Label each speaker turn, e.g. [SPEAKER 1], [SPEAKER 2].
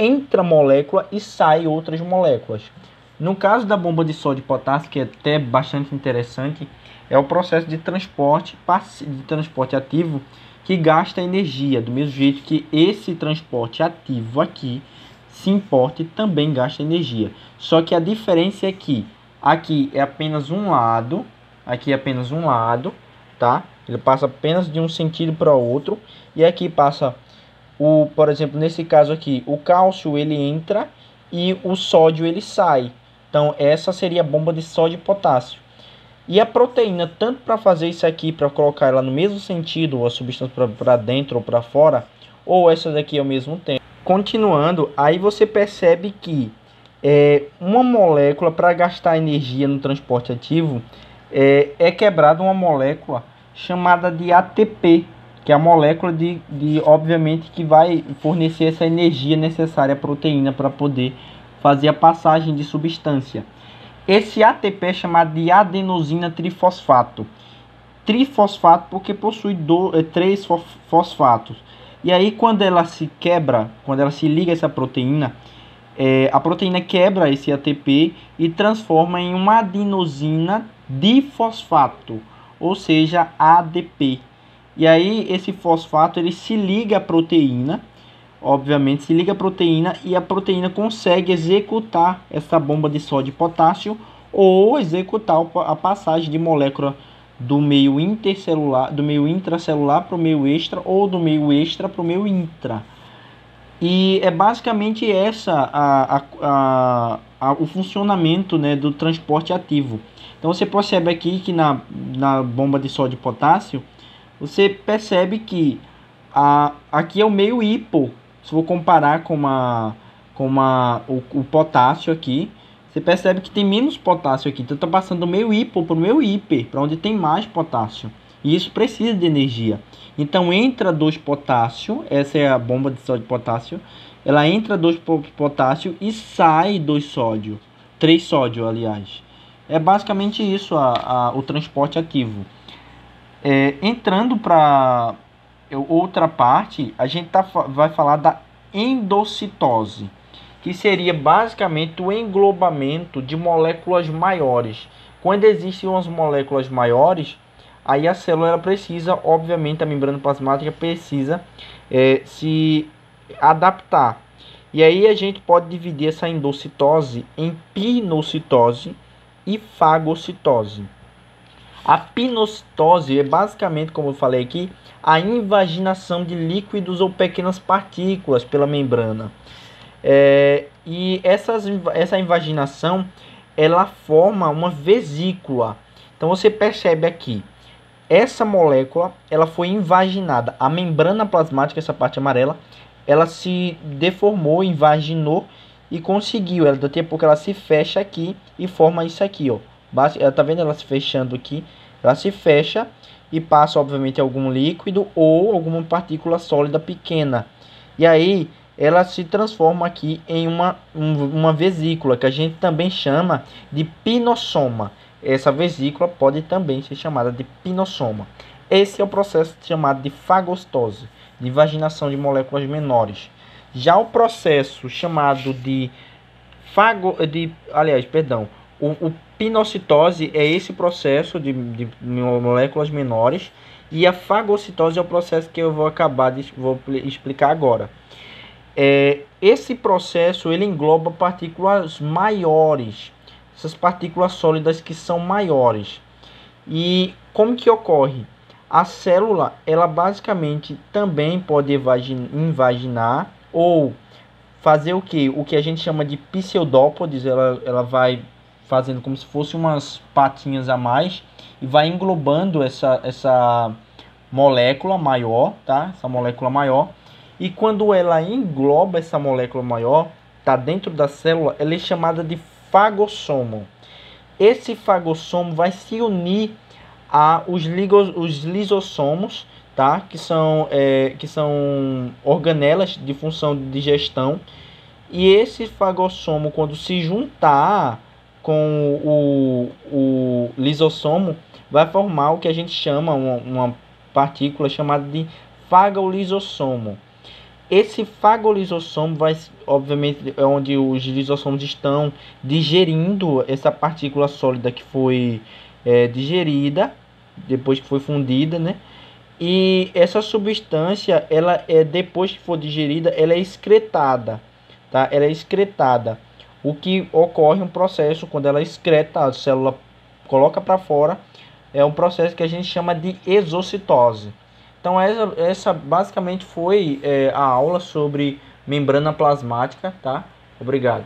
[SPEAKER 1] entra molécula e sai outras moléculas. No caso da bomba de sódio e potássio, que é até bastante interessante, é o processo de transporte ativo que gasta energia, do mesmo jeito que esse transporte ativo aqui, SIM-PORT, também gasta energia. Só que a diferença é que aqui é apenas um lado, tá? Ele passa apenas de um sentido para o outro, e aqui passa por exemplo, nesse caso aqui, o cálcio ele entra e o sódio ele sai. Então essa seria a bomba de sódio e potássio. E a proteína, tanto para fazer isso aqui, para colocar ela no mesmo sentido, a substância para dentro ou para fora, ou essa daqui ao mesmo tempo. Continuando, aí você percebe que uma molécula, para gastar energia no transporte ativo, é quebrada uma molécula chamada de ATP, que é a molécula obviamente, que vai fornecer essa energia necessária à proteína para poder fazer a passagem de substância. Esse ATP é chamado de adenosina trifosfato. Trifosfato porque possui 3 fosfatos. E aí quando ela se quebra, quando ela se liga a essa proteína, a proteína quebra esse ATP e transforma em uma adenosina difosfato, ou seja, ADP. E aí esse fosfato ele se liga à proteína, obviamente se liga à proteína, e a proteína consegue executar essa bomba de sódio e potássio, ou executar a passagem de molécula do meio intercelular, do meio intracelular para o meio extra, ou do meio extra para o meio intra. E é basicamente o funcionamento, né, do transporte ativo. Então você percebe aqui que na bomba de sódio e potássio, você percebe que aqui é o meio hipo. Se for comparar com o potássio aqui, você percebe que tem menos potássio aqui. Então está passando do meio hipo para o meio hiper, para onde tem mais potássio. E isso precisa de energia. Então entra 2 potássio, essa é a bomba de sódio e potássio. Ela entra 2 potássio e sai 2 sódio. 3 sódio, aliás. É basicamente isso o transporte ativo. Entrando para outra parte, a gente vai falar da endocitose, que seria basicamente o englobamento de moléculas maiores. Quando existem umas moléculas maiores, aí a célula ela precisa, obviamente, a membrana plasmática precisa se adaptar. E aí a gente pode dividir essa endocitose em pinocitose e fagocitose. A pinocitose é basicamente, como eu falei aqui, a invaginação de líquidos ou pequenas partículas pela membrana. E essa invaginação, ela forma uma vesícula. Então você percebe aqui, essa molécula ela foi invaginada. A membrana plasmática, essa parte amarela, ela se deformou, invaginou e conseguiu. Daqui a pouco ela se fecha aqui e forma isso aqui, ó. Tá vendo ela se fechando aqui? Ela se fecha e passa, obviamente, algum líquido ou alguma partícula sólida pequena. E aí ela se transforma aqui em uma vesícula, que a gente também chama de pinossoma. Essa vesícula pode também ser chamada de pinossoma. Esse é o processo chamado de fagocitose, de invaginação de moléculas menores. Já o processo chamado de o pinocitose é esse processo de moléculas menores, e a fagocitose é o processo que eu vou explicar agora. Esse processo ele engloba partículas maiores, essas partículas sólidas que são maiores. E como que ocorre? A célula ela basicamente também pode invaginar ou fazer o que? O que a gente chama de pseudópodes. Ela vai fazendo como se fosse umas patinhas a mais e vai englobando essa molécula maior, tá? Essa molécula maior. E quando ela engloba essa molécula maior, tá dentro da célula, ela é chamada de fagossomo. Esse fagossomo vai se unir os lisossomos, tá? Que são organelas de função de digestão. E esse fagossomo, quando se juntar com o lisossomo, vai formar o que a gente chama uma partícula chamada de fagolisosomo. esse fagolisossoma vai, obviamente, é onde os lisossomos estão digerindo essa partícula sólida que foi digerida, depois que foi fundida, né? E essa substância, ela é, depois que for digerida, ela é excretada, tá? Ela é excretada. O que ocorre um processo quando ela excreta, a célula coloca para fora, é um processo que a gente chama de exocitose. Então essa basicamente foi a aula sobre membrana plasmática, tá? Obrigado.